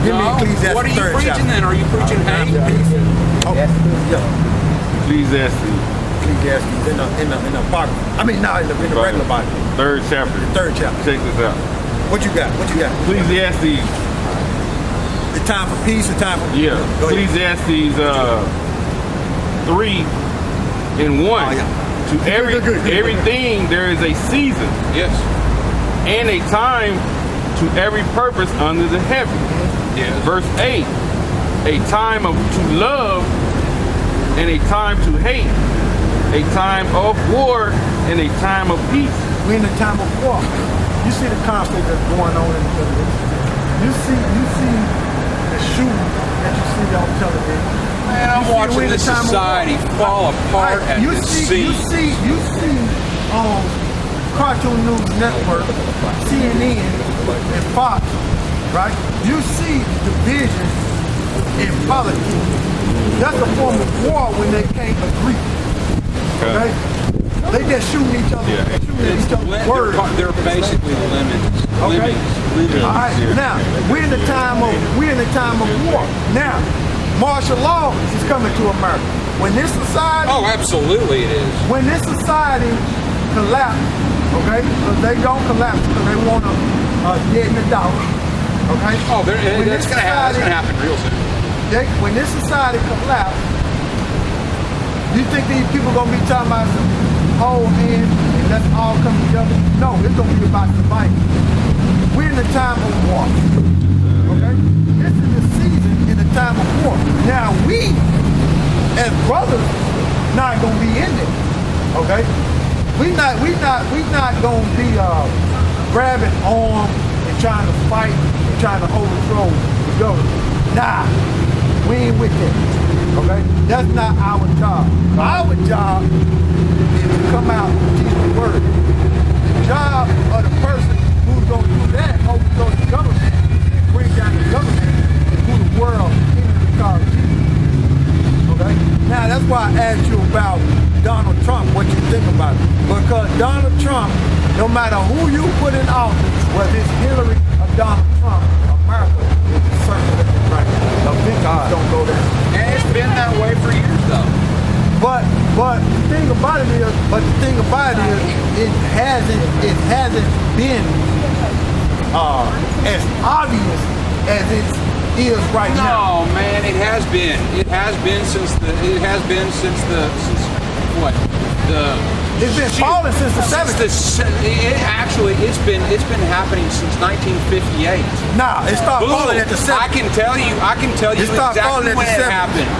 Give me Ecclesiastes. What are you 3rd preaching chapter. then? Are you preaching hate? Oh, yeah. Ecclesiastes. Ecclesiastes in the Apocrypha. I mean, no, in the regular Bible. 3rd chapter. The 3rd chapter. Check this out. What you got? Ecclesiastes. The time for peace, the time for... Yeah. Go ahead. Ecclesiastes 3 and 1. Oh, yeah. To everything there is a season. Yes. And a time to every purpose under the heaven. Yes. Verse 8. A time to love and a time to hate. A time of war and a time of peace. We're in a time of war. You see the conflict that's going on in the Middle East. You see the shooting that you see on television. Man, I'm watching this society fall apart at the seams. You see Cartoon News Network, CNN, and Fox, right? You see division in politics. That's a form of war when they can't agree. Okay? They just shooting each other. Yeah. Shooting each other's words. They're basically lemons. Okay. All right. Now we're in the time of war. Now martial law is coming to America. When this society, Oh, absolutely it is. when this society collapses, okay, because they don't collapse because they want to deaden the dollar. Okay. Oh, When that's this going to happen. That's society- going to happen real soon. When this society collapses, you think these people gonna be talking about some whole hand and let's all come together? No, it's gonna be about survival. We're in the time of war. Okay? This is the season in the time of war. Now we, as brothers, not gonna be in it. Okay? We not gonna be grabbing arms and trying to fight and trying to overthrow the government. Nah, we ain't with that. Okay? That's not our job. Our job is to come out and teach the word. The job of the person who's going to do that, overthrow the government and bring down the government, is who the world is called Jesus. Okay? Now, that's why I asked you about Donald Trump, what you think about it. Because Donald Trump, no matter who you put in office, whether it's Hillary or Donald Trump, America is certain right. The victims don't go there. And it's been that way for years, though. But the thing about it is, it hasn't been as obvious as it is right now. No, man, it has been. It has been since what? It's been falling since the 70s. It's been happening since 1958. Nah, it started falling at the 70s. I can tell you It started falling exactly at when the it 70s. happened.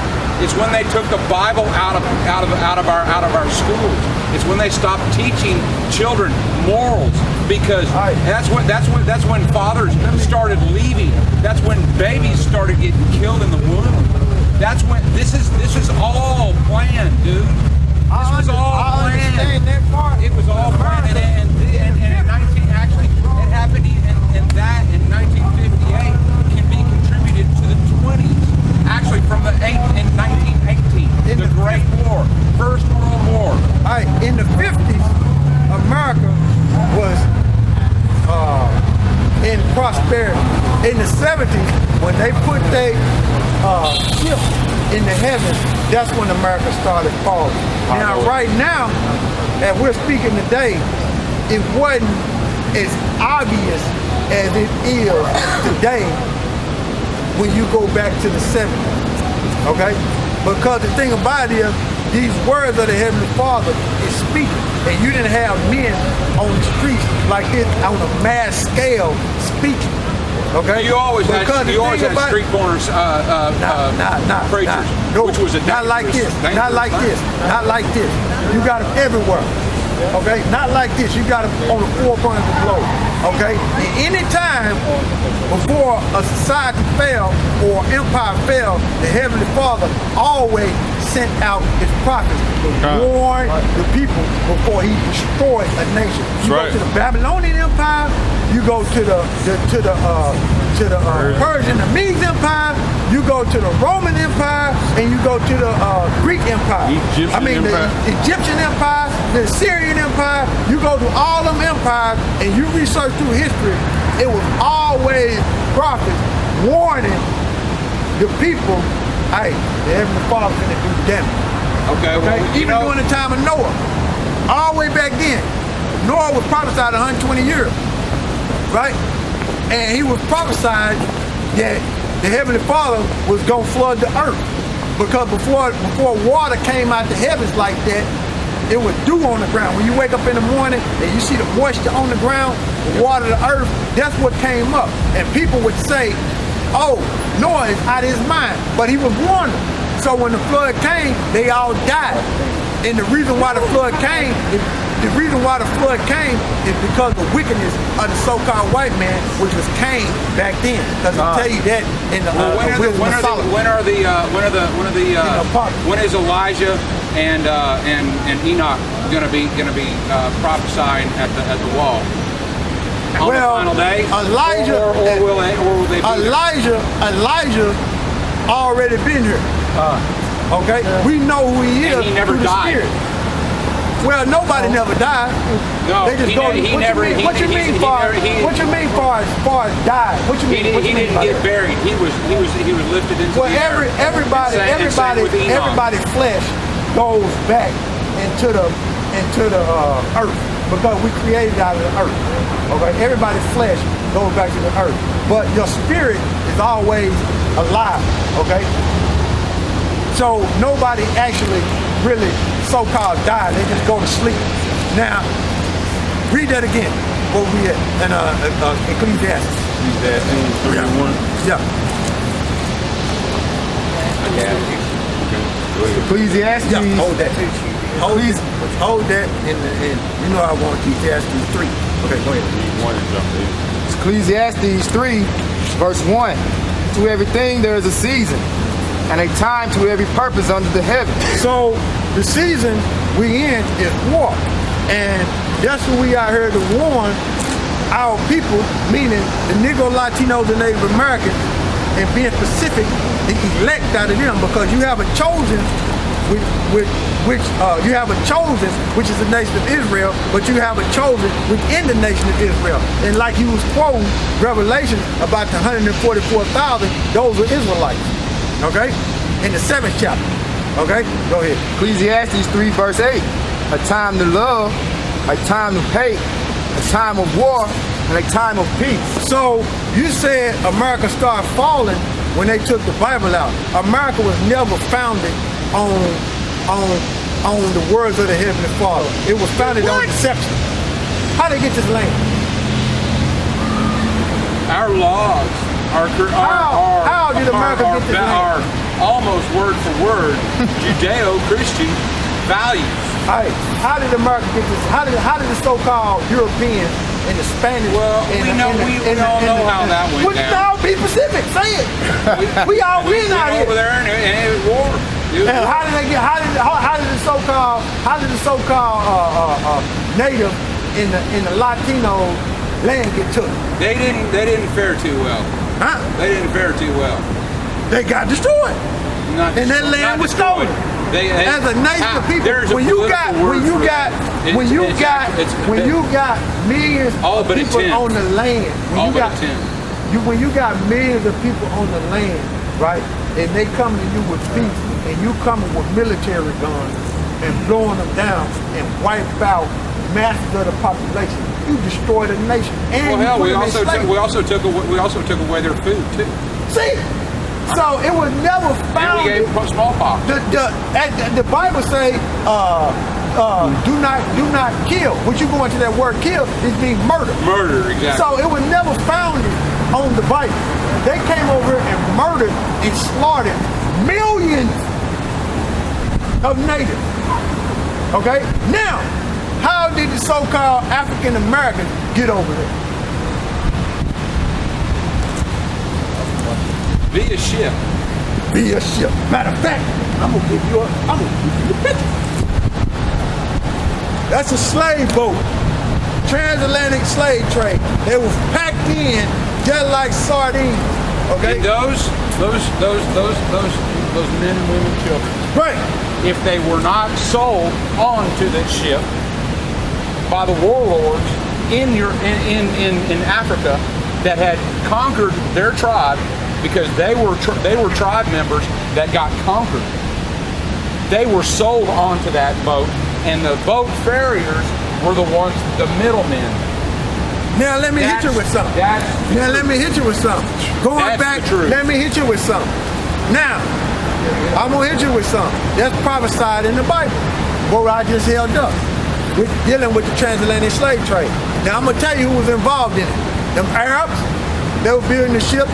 It's when they took the Bible out of our schools. It's when they stopped teaching children morals, because that's when fathers started leaving. That's when babies started getting killed in the womb. That's when this is all planned, dude. This was all planned. That part. It was all planned, and in 19 actually it happened in 1958 can be contributed to the 20s. Actually, from in 1918, the Great War, First World War. All right, in the 50s, America was in prosperity. In the 70s, when they put their ship in the heavens, that's when America started falling. Now, right now, as we're speaking today, it wasn't as obvious as it is today when you go back to the 70s. Okay? Because the thing about it is, these words of the Heavenly Father is speaking. And you didn't have men on the streets like this on a mass scale speaking. Okay? You always had street corners preachers, which was a not like this. Not like this. Not like this. You got them everywhere. Okay? Not like this. You got them on the four corners of the globe. Okay? And any time before a society fell or empire fell, the Heavenly Father always sent out his prophets to warn the people before he destroyed a nation. You go to the Babylonian Empire, you go to the Persian, the Medes Empire, you go to the Roman Empire, and you go to the Greek Empire. The Egyptian Empire, the Syrian Empire. You go to all them empires, and you research through history. It was always prophets warning the people, hey, the Heavenly Father's gonna do damage. Okay, well, Even during the time of Noah, all the way back then, Noah was prophesied 120 years, right? And he was prophesied that the Heavenly Father was gonna flood the earth. Because before water came out the heavens like that, it was dew on the ground. When you wake up in the morning and you see the moisture on the ground, the water, the earth, that's what came up. And people would say, oh, Noah is out of his mind, but he was warned them. So when the flood came, they all died. And the reason why the flood came is because of the wickedness of the so-called white man, which was Cain back then. Because I'll tell you that in the when is Elijah and Enoch gonna be prophesying at the wall? On the final day? Elijah, or will they be Elijah already been here. Okay? We know who he is. And he never died. Spirit. Well, nobody never died. No, they just what you mean far as died? What you mean? He didn't get buried. He was lifted into the air. Everybody's flesh goes back into the earth because we created out of the earth. Okay, everybody's flesh goes back to the earth, but your spirit is always alive. Okay. So nobody actually really so-called died. They just go to sleep. Now, read that again. Where we at? In Ecclesiastes. Ecclesiastes 3:1. Yeah. Ecclesiastes. Yeah. Hold that. Hold that. And you know I want Ecclesiastes 3. Okay, go ahead. Ecclesiastes 3, verse 1. To everything there is a season, and a time to every purpose under the heaven. So the season we in is war, and that's what we out here to warn our people, meaning the Negro, Latinos, and Native Americans, and being specific, the elect out of them, because you have a chosen, which is the nation of Israel, but you have a chosen within the nation of Israel. And like you was quoting Revelation about the 144,000, those are Israelites. Okay? In the 7th chapter. Okay? Go ahead. Ecclesiastes 3, verse 8. A time to love, a time to hate, a time of war, and a time of peace. So you said America started falling when they took the Bible out. America was never founded on the words of the Heavenly Father. It was founded on deception. How did they get this land? Our laws how did America get this land? Are almost word for word Judeo-Christian values. All right. How did America get this? How did the so-called Europeans and the Spanish? Well, we all know how that went down. Now, be specific. Say it. we all win out here. Over there and it was war. And how did they get? How did the so-called native in the Latino land get took? They didn't fare too well. Huh? They didn't fare too well. They got destroyed. And that land was stolen. As a nation of people, when you got millions of people on the land, when you got millions of people on the land, right, and they come to you with peace, and you coming with military guns and blowing them down and wipe out masses of the population, you destroyed a nation. And we also took away their food too. See. So it was never found. And we gave smallpox. The Bible say, do not kill. When you go into that word kill, it's being murder. Murder, exactly. So it was never founded on the Bible. They came over and murdered and slaughtered millions of natives. Okay? Now, how did the so-called African Americans get over there? Via ship. Matter of fact, I'm gonna give you the picture. That's a slave boat. Transatlantic slave trade. They was packed in just like sardines. Okay. And those men and women, children. Right. If they were not sold onto that ship by the warlords in Africa that had conquered their tribe because they were tribe members that got conquered. They were sold onto that boat, and the boat farriers were the ones, the middlemen. Now let me hit you with something. Let me hit you with something. Going back, let me hit you with something. Now, I'm gonna hit you with something that's prophesied in the Bible, what I just held up, with dealing with the transatlantic slave trade. Now I'm gonna tell you who was involved in it. Them Arabs, they were building the ship.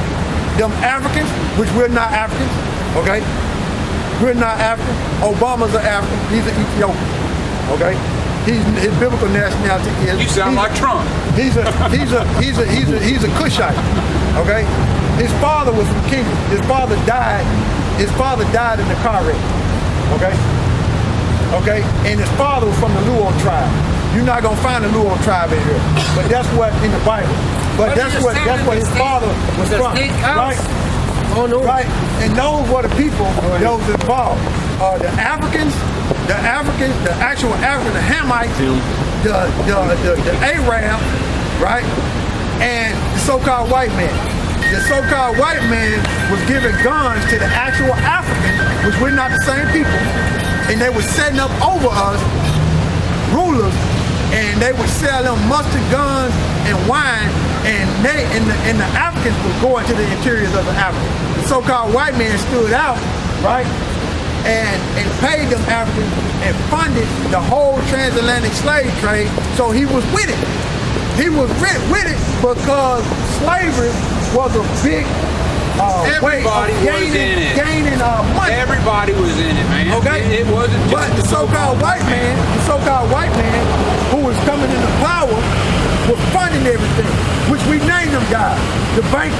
Them Africans, which we're not Africans, okay? We're not African. Obama's an African. He's an Ethiopian, okay? His biblical nationality is. You sound like Trump. He's a Cushite, okay? His father was from Kenya. His father died in the car wreck, okay? Okay? And his father was from the Luo tribe. You're not gonna find the Luo tribe in here, but that's what in the Bible. But that's what his father was from, right? Oh no. Right? And those were the people that was involved. The Africans, the actual African, the Hamites, the Arab, right? And the so-called white man. The so-called white man was giving guns to the actual Africans, which we're not the same people, and they were setting up over us rulers, and they would sell them mustard guns and wine, and the Africans would go into the interiors of the Africa. The so-called white man stood out, right, and paid them Africans and funded the whole transatlantic slave trade, so he was with it. He was with it because slavery was a big way of gaining money. Everybody was in it, man. Okay, it wasn't just but the so-called white man, who was coming into power, was funding everything, which we named them guys, the bankers,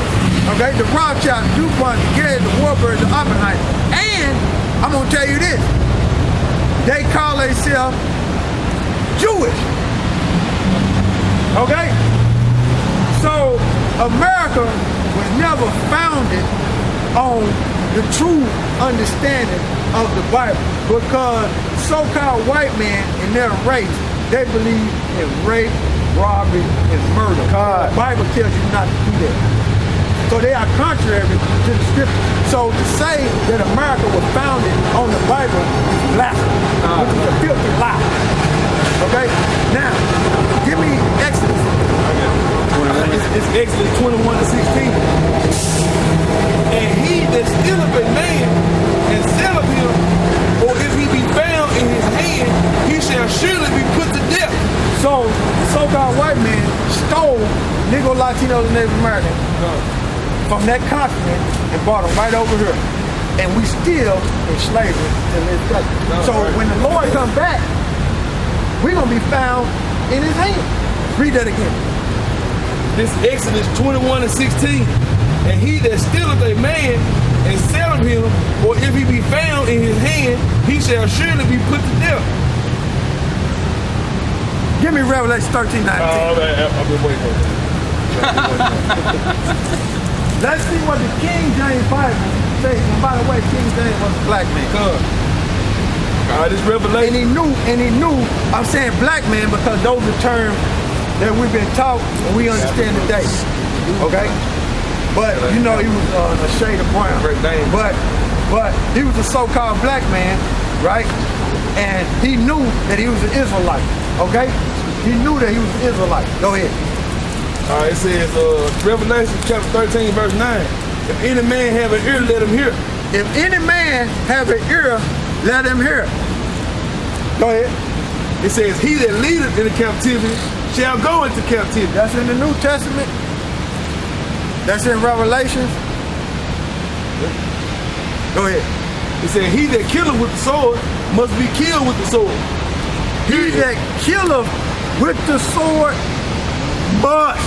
okay, the Rothschilds, the DuPont, the Gary, the Warburg, the Oppenheimer, and I'm gonna tell you this: they call themselves Jewish. Okay? So America was never founded on the true understanding of the Bible, because so-called white men in their race, they believe in rape, robbery, and murder. The Bible tells you not to do that. So they are contrary to the scripture. So to say that America was founded on the Bible is blasphemy, which is a filthy lie. Okay? Now, give me Exodus. It's Exodus 21-16. And he that stealeth a man and selleth him, or if he be found in his hand, he shall surely be put to death. So, the so-called white man stole Negro, Latinos, and Native Americans from that continent and brought them right over here. And we still in slavery in this place. So when the Lord comes back, we're going to be found in his hand. Read that again. This Exodus 21-16. And he that stealeth a man and selleth him, or if he be found in his hand, he shall surely be put to death. Give me Revelation 13:19. I've been waiting for it. Let's see what the King James Bible says. And by the way, King James was a black man. This revelation. And he knew, I'm saying black man because those are terms that we've been taught and we understand today. Okay? But you know, he was a shade of brown. But he was a so-called black man, right? And he knew that he was an Israelite. Okay? He knew that he was an Israelite. Go ahead. It says Revelation chapter 13, verse 9. If any man have an ear, let him hear. If any man have an ear, let him hear. Go ahead. It says, he that leadeth into captivity shall go into captivity. That's in the New Testament. That's in Revelations. Go ahead. It says, he that killeth with the sword must be killed with the sword. He that killeth with the sword must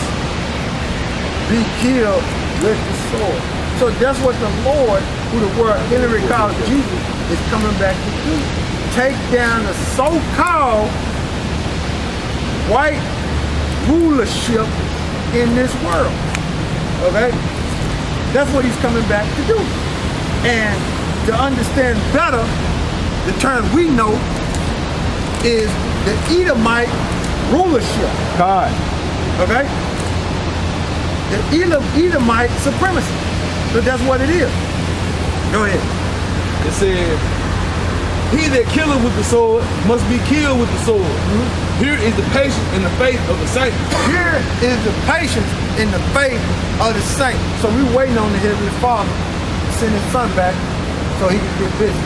be killed with the sword. So that's what the Lord, who the word Henry calls Jesus, is coming back to do. Take down the so-called white rulership in this world. Okay? That's what he's coming back to do. And to understand better, the term we know is the Edomite rulership. God. Okay? The Edomite supremacy. But that's what it is. Go ahead. It said, he that killeth with the sword must be killed with the sword. Here is the patience and the faith of the saints. Here is the patience in the faith of the saint. So we waiting on the Heavenly Father to send his son back so he can get busy.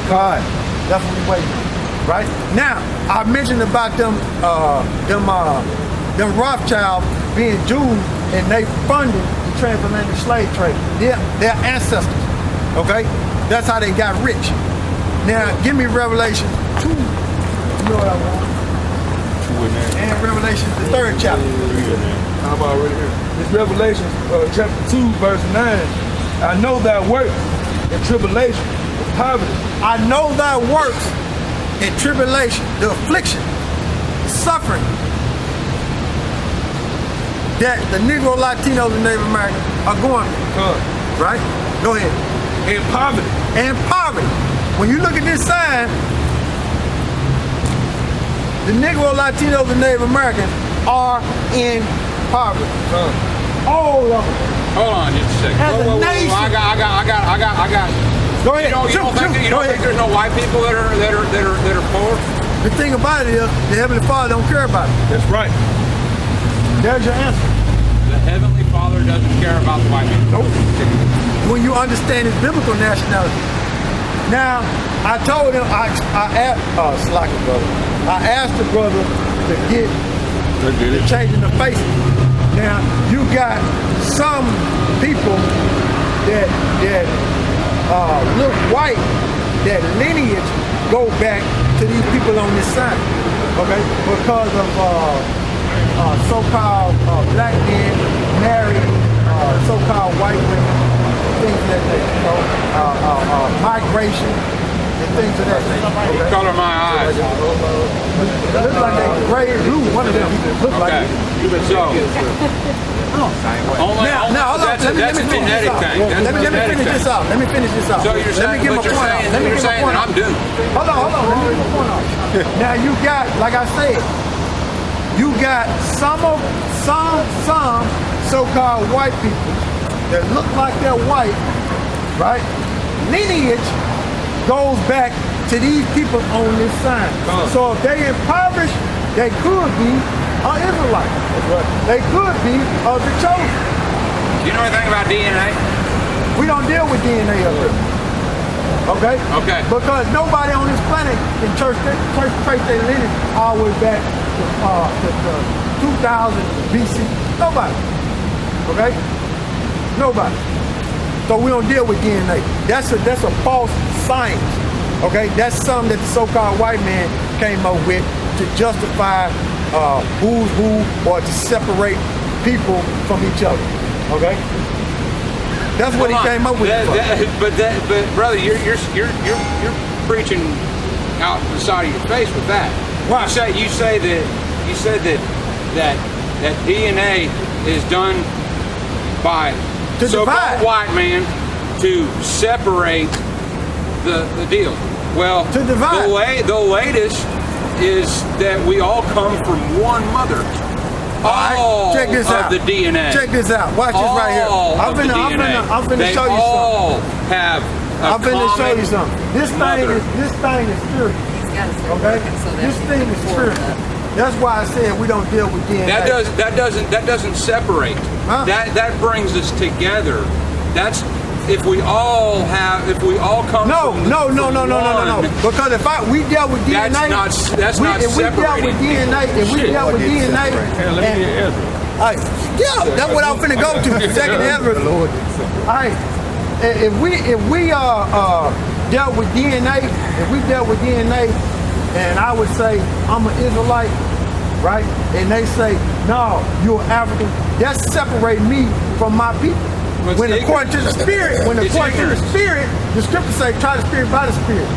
God. That's what we waiting on. Right? Now, I mentioned about them Rothschild being Jews and they funded the transatlantic slave trade. Their ancestors. Okay? That's how they got rich. Now, give me Revelation 2. You know what I want? And Revelation, the 3rd chapter. How about right here? It's Revelation chapter 2, verse 9. I know thy works and tribulation and poverty. I know thy works and tribulation, the affliction, suffering that the Negro, Latinos, and Native Americans are going through. Right? Go ahead. And poverty. And poverty. When you look at this sign, the Negro, Latinos, and Native Americans are in poverty. All of them. Hold on just a second. As a nation. I got. Go ahead. You don't think there's no white people that are poor? The thing about it is, the Heavenly Father don't care about it. That's right. There's your answer. The Heavenly Father doesn't care about the white people. Nope. When you understand his biblical nationality. Now, I told him, I asked the brother to get the changing the faces. Now, you got some people that look white, that lineage go back to these people on this side, okay? Because of so-called black men marrying so-called white women, things like that, you know, migration and things of that nature. What color are my eyes? It looks like they gray and blue, one of them look like it. So, Now, hold on. that's a genetic thing. Let me finish this out. Let me finish this out. So you're saying, Let me get my point out. Let me you're get my saying point that out. I'm doomed. Hold on. Let me get my point out. Now you got, like I said, you got some so-called white people that look like they're white, right? Lineage goes back to these people on this sign. So if they impoverished, they could be an Israelite. They could be of the chosen. Do you know anything about DNA? We don't deal with DNA up here. Okay? Okay. Because nobody on this planet can trace their lineage all the way back to 2000 BC. Nobody. Okay? Nobody. So we don't deal with DNA. That's a false science. Okay? That's something that the so-called white man came up with to justify who's who or to separate people from each other. Okay? That's what he came up with. But brother, you're preaching out the side of your face with that. Why? You said that DNA is done by To so-called divide. white man to separate the deal. Well, To divide. the latest is that we all come from one mother. All check this of out. the DNA. Check this out. Watch this right here. I'm finna show you something. Have I'm finna show you something. This thing is spiritual. Okay? This thing is spiritual. That's why I said we don't deal with DNA. That doesn't separate. Huh? That brings us together. That's if we all come. No. from Because if we dealt with DNA, that's not if we dealt with DNA, Let me get that's what I'm finna go to. Second Ezra. Alright. If we dealt with DNA, and I would say I'm an Israelite, right? And they say, no, you're African. That separates me from my people. When according to the spirit, the scriptures say, try the spirit by the spirit.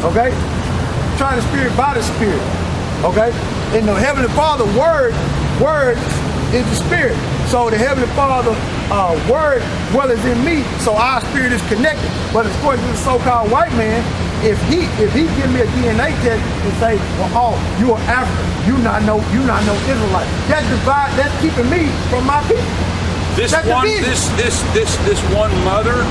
Okay? Try the spirit by the spirit. Okay? And the Heavenly Father word is the spirit. So the Heavenly Father word dwells in me, so our spirit is connected. But according to the so-called white man, if he give me a DNA test and say, well, you are African, you not know Israelite. That's keeping me from my people. This That's the one, vision. this one mother